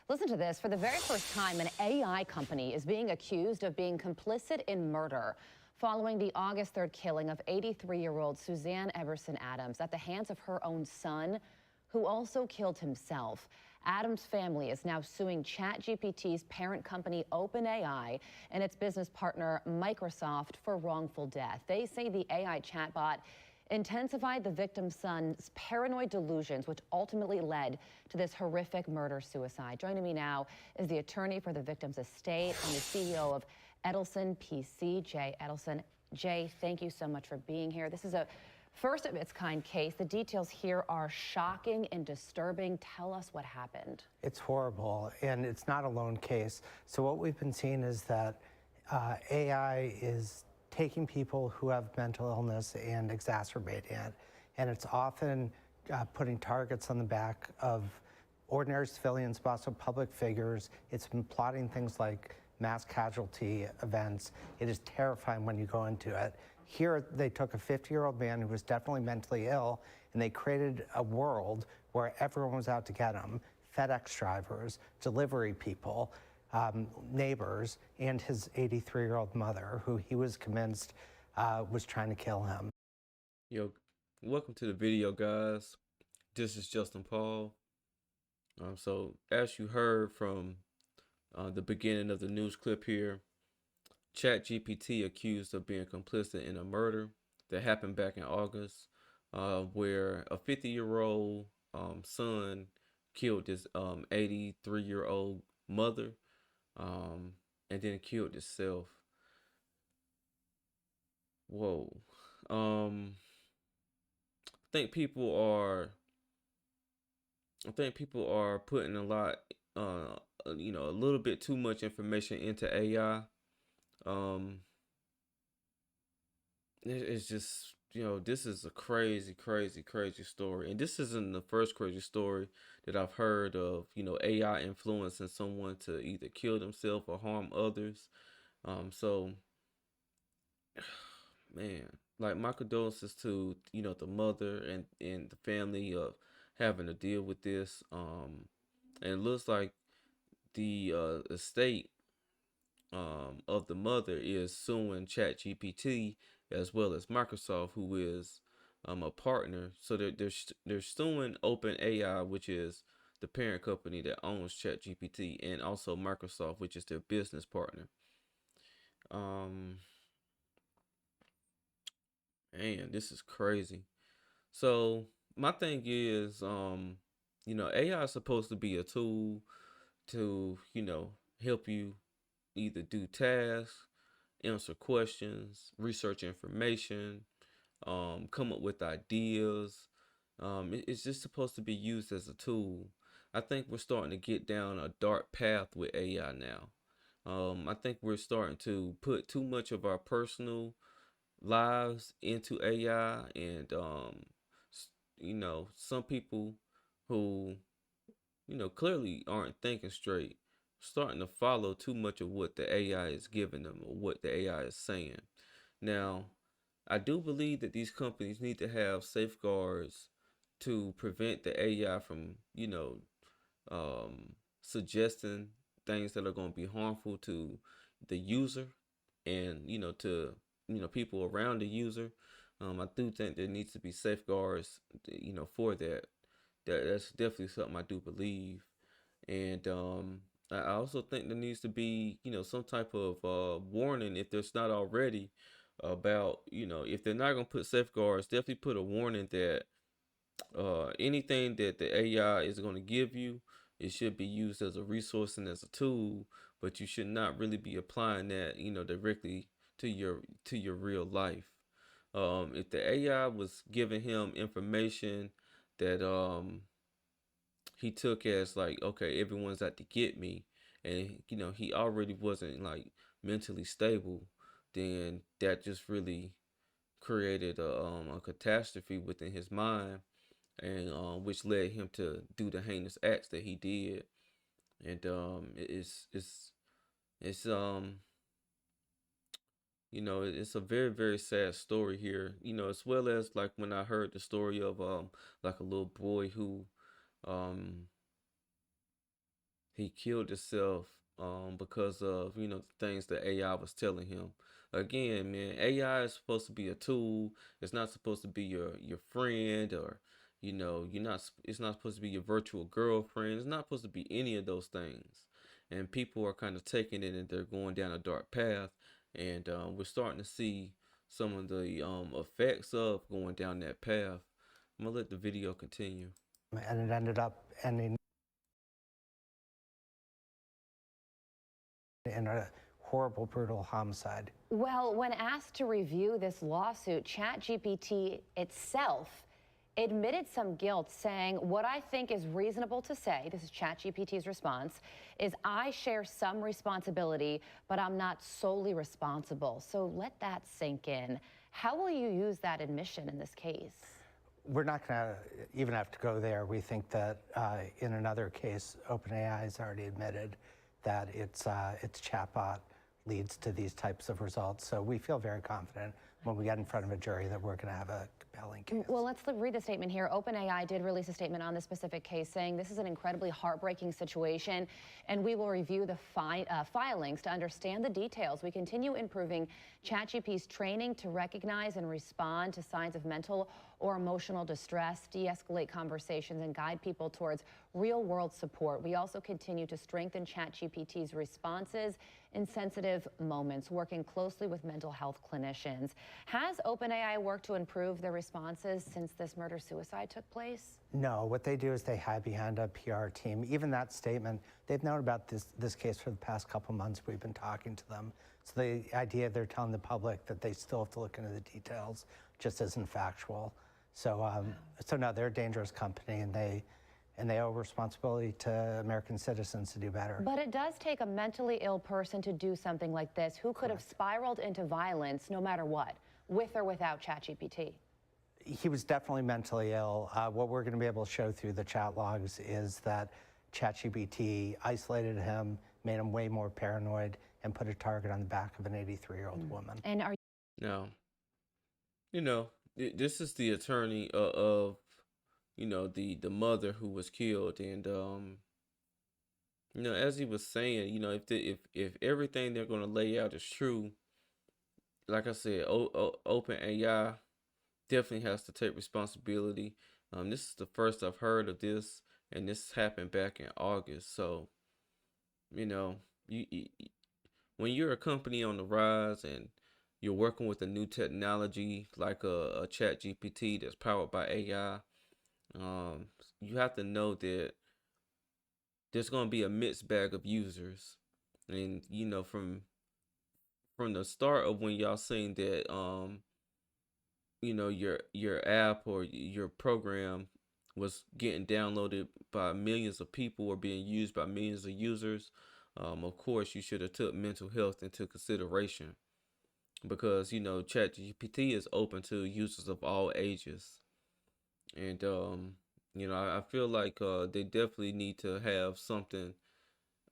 Listen to this. For the very first time, an AI company is being accused of being complicit in murder following the August 3rd killing of 83-year-old Suzanne Everson Adams at the hands of her own son, who also killed himself. Adams' family is now suing ChatGPT's parent company OpenAI and its business partner Microsoft for wrongful death. They say the AI chatbot intensified the victim's son's paranoid delusions, which ultimately led to this horrific murder-suicide. Joining me now is the attorney for the victim's estate and the CEO of Edelson PC, Jay Edelson. Jay, thank you so much for being here. This is a first of its kind case. The details here are shocking and disturbing. Tell us what happened. It's horrible, and it's not a lone case. So what we've been seeing is that AI is taking people who have mental illness and exacerbating it. And it's often putting targets on the back of ordinary civilians, but also public figures. It's been plotting things like mass casualty events. It is terrifying when you go into it. Here, they took a 50-year-old man who was definitely mentally ill, and they created a world where everyone was out to get him. FedEx drivers, delivery people, neighbors, and his 83-year-old mother, who he was convinced was trying to kill him. Yo, welcome to the video, guys. This is Justin Paul. So as you heard from the beginning of the news clip here, ChatGPT accused of being complicit in a murder that happened back in August, where a 50-year-old son killed his 83-year-old mother, and then killed himself. Whoa. I think people are putting a lot, a little bit too much information into AI. It's just, this is a crazy, crazy, crazy story. And this isn't the first crazy story that I've heard of, AI influencing someone to either kill themselves or harm others. So, man, like, my condolences to, the mother and the family of having to deal with this. And it looks like the estate of the mother is suing ChatGPT as well as Microsoft, who is a partner. So they're suing OpenAI, which is the parent company that owns ChatGPT, and also Microsoft, which is their business partner. Man, this is crazy. So my thing is, AI is supposed to be a tool to, help you either do tasks, answer questions, research information, come up with ideas. It's just supposed to be used as a tool. I think we're starting to get down a dark path with AI now. I think we're starting to put too much of our personal lives into AI, and some people who clearly aren't thinking straight, starting to follow too much of what the AI is giving them or what the AI is saying. Now, I do believe that these companies need to have safeguards to prevent the AI from, suggesting things that are going to be harmful to the user and, to, people around the user. I do think there needs to be safeguards, for that. That's definitely something I do believe. And I also think there needs to be, some type of warning, if there's not already, about, if they're not going to put safeguards, definitely put a warning that anything that the AI is going to give you, it should be used as a resource and as a tool, but you should not really be applying that, directly to your real life. If the AI was giving him information that he took as like, okay, everyone's out to get me, and he already wasn't like mentally stable, then that just really created a catastrophe within his mind, and which led him to do the heinous acts that he did. And it's it's a very, very sad story here, as well as like when I heard the story of like a little boy who he killed himself because of the things that AI was telling him. Again, man, AI is supposed to be a tool. It's not supposed to be your friend, or you're not. It's not supposed to be your virtual girlfriend. It's not supposed to be any of those things. And people are kind of taking it and they're going down a dark path. And we're starting to see some of the effects of going down that path. I'm gonna let the video continue. And it ended up ending in a horrible, brutal homicide. Well, when asked to review this lawsuit, ChatGPT itself admitted some guilt, saying, "What I think is reasonable to say," this is ChatGPT's response, "is I share some responsibility, but I'm not solely responsible." So let that sink in. How will you use that admission in this case? We're not going to even have to go there. We think that in another case, OpenAI has already admitted that its chatbot leads to these types of results. So we feel very confident when we get in front of a jury that we're going to have a compelling case. Well, let's read the statement here. OpenAI did release a statement on this specific case saying this is an incredibly heartbreaking situation, and we will review the filings to understand the details. We continue improving ChatGPT's training to recognize and respond to signs of mental or emotional distress, de-escalate conversations, and guide people towards real-world support. We also continue to strengthen ChatGPT's responses in sensitive moments, working closely with mental health clinicians. Has OpenAI worked to improve their responses since this murder-suicide took place? No, what they do is they hide behind a PR team. Even that statement, they've known about this case for the past couple months. We've been talking to them. So the idea they're telling the public that they still have to look into the details just isn't factual. So, so no, they're a dangerous company, and they owe responsibility to American citizens to do better. But it does take a mentally ill person to do something like this, who could have spiraled into violence no matter what, with or without ChatGPT. He was definitely mentally ill. What we're going to be able to show through the chat logs is that ChatGPT isolated him, made him way more paranoid, and put a target on the back of an 83-year-old woman. And are Now, this is the attorney of the mother who was killed. And as he was saying, if everything they're going to lay out is true, like I said, OpenAI definitely has to take responsibility. This is the first I've heard of this, and this happened back in August. So you when you're a company on the rise and you're working with a new technology like a chat GPT that's powered by AI, you have to know that there's going to be a mixed bag of users. And from the start of when y'all seen that your app or your program was getting downloaded by millions of people or being used by millions of users, of course you should have took mental health into consideration, because ChatGPT is open to users of all ages. And I feel like they definitely need to have something,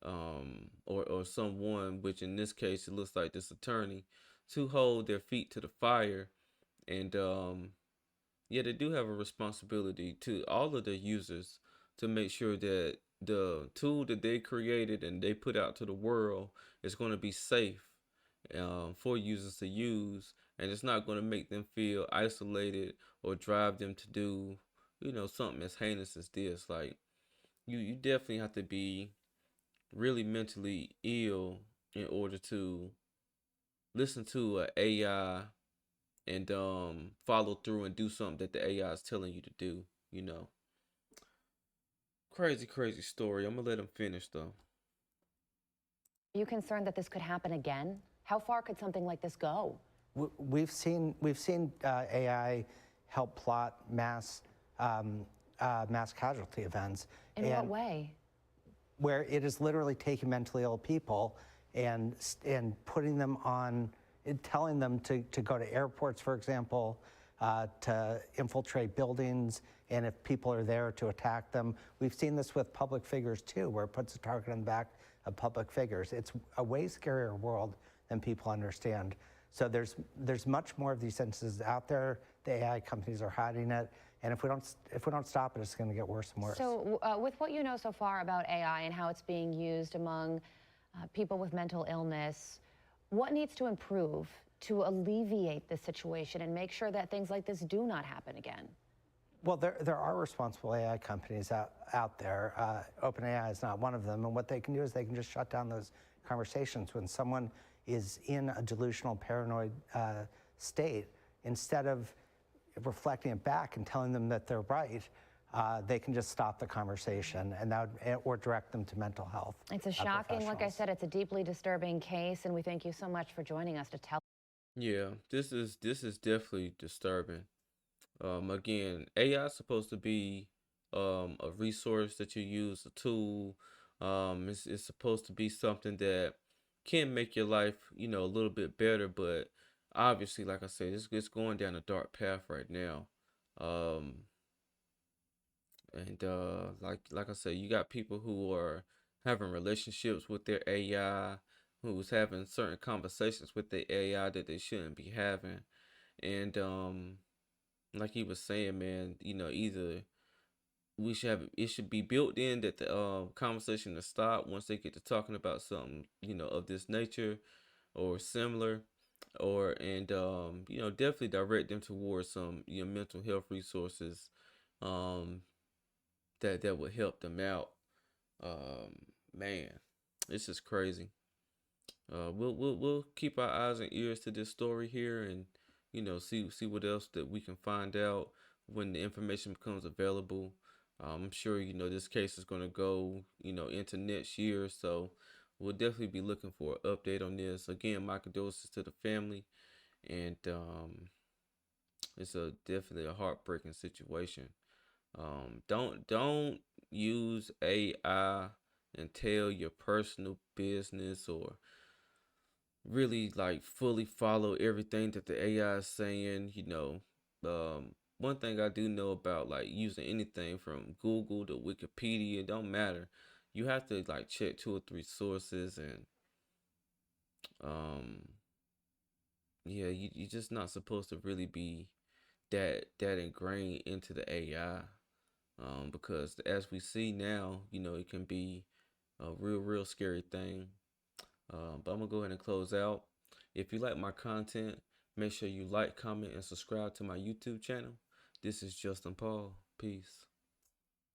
or someone, which in this case it looks like this attorney, to hold their feet to the fire. And yeah, they do have a responsibility to all of the users to make sure that the tool that they created and they put out to the world is going to be safe for users to use, and it's not going to make them feel isolated or drive them to do something as heinous as this. Like, you definitely have to be really mentally ill in order to listen to a AI and follow through and do something that the AI is telling you to do. Crazy story. I'm gonna let him finish though. Are you concerned that this could happen again? How far could something like this go? We've seen AI help plot mass casualty events. In what way? Where it is literally taking mentally ill people and putting them on, telling them to go to airports, for example, to infiltrate buildings, and if people are there, to attack them. We've seen this with public figures too, where it puts a target on the back of public figures. It's a way scarier world than people understand. So there's much more of these instances out there. The AI companies are hiding it. And if we don't stop it, it's going to get worse and worse. So, with what you know so far about AI and how it's being used among people with mental illness, what needs to improve to alleviate this situation and make sure that things like this do not happen again? Well, there are responsible AI companies out there. OpenAI is not one of them. And what they can do is they can just shut down those conversations when someone is in a delusional, paranoid state. Instead of reflecting it back and telling them that they're right, they can just stop the conversation and or direct them to mental health. It's a shocking, like I said, it's a deeply disturbing case, and we thank you so much for joining us to tell. Yeah, this is definitely disturbing. Again, AI is supposed to be a resource that you use, a tool. It's supposed to be something that can make your life, a little bit better. But obviously, like I said, it's going down a dark path right now. Um, and like I said, you got people who are having relationships with their AI, who's having certain conversations with their AI that they shouldn't be having. And like he was saying, man, either we should have it should be built in that the conversation to stop once they get to talking about something, of this nature or similar, or and definitely direct them towards some mental health resources um that would help them out. Man, this is crazy. We'll keep our eyes and ears to this story here, and see what else that we can find out when the information becomes available. I'm sure this case is going to go into next year, so we'll definitely be looking for an update on this. Again, my condolences to the family, and it's a definitely a heartbreaking situation. Don't use AI and tell your personal business, or really like fully follow everything that the AI is saying. One thing I do know about like using anything from Google to Wikipedia, it don't matter. You have to like check two or three sources, and um yeah, you're just not supposed to really be that ingrained into the AI. Because as we see now, it can be a real scary thing. But I'm gonna go ahead and close out. If you like my content, make sure you like, comment, and subscribe to my YouTube channel. This is Justin Paul. Peace.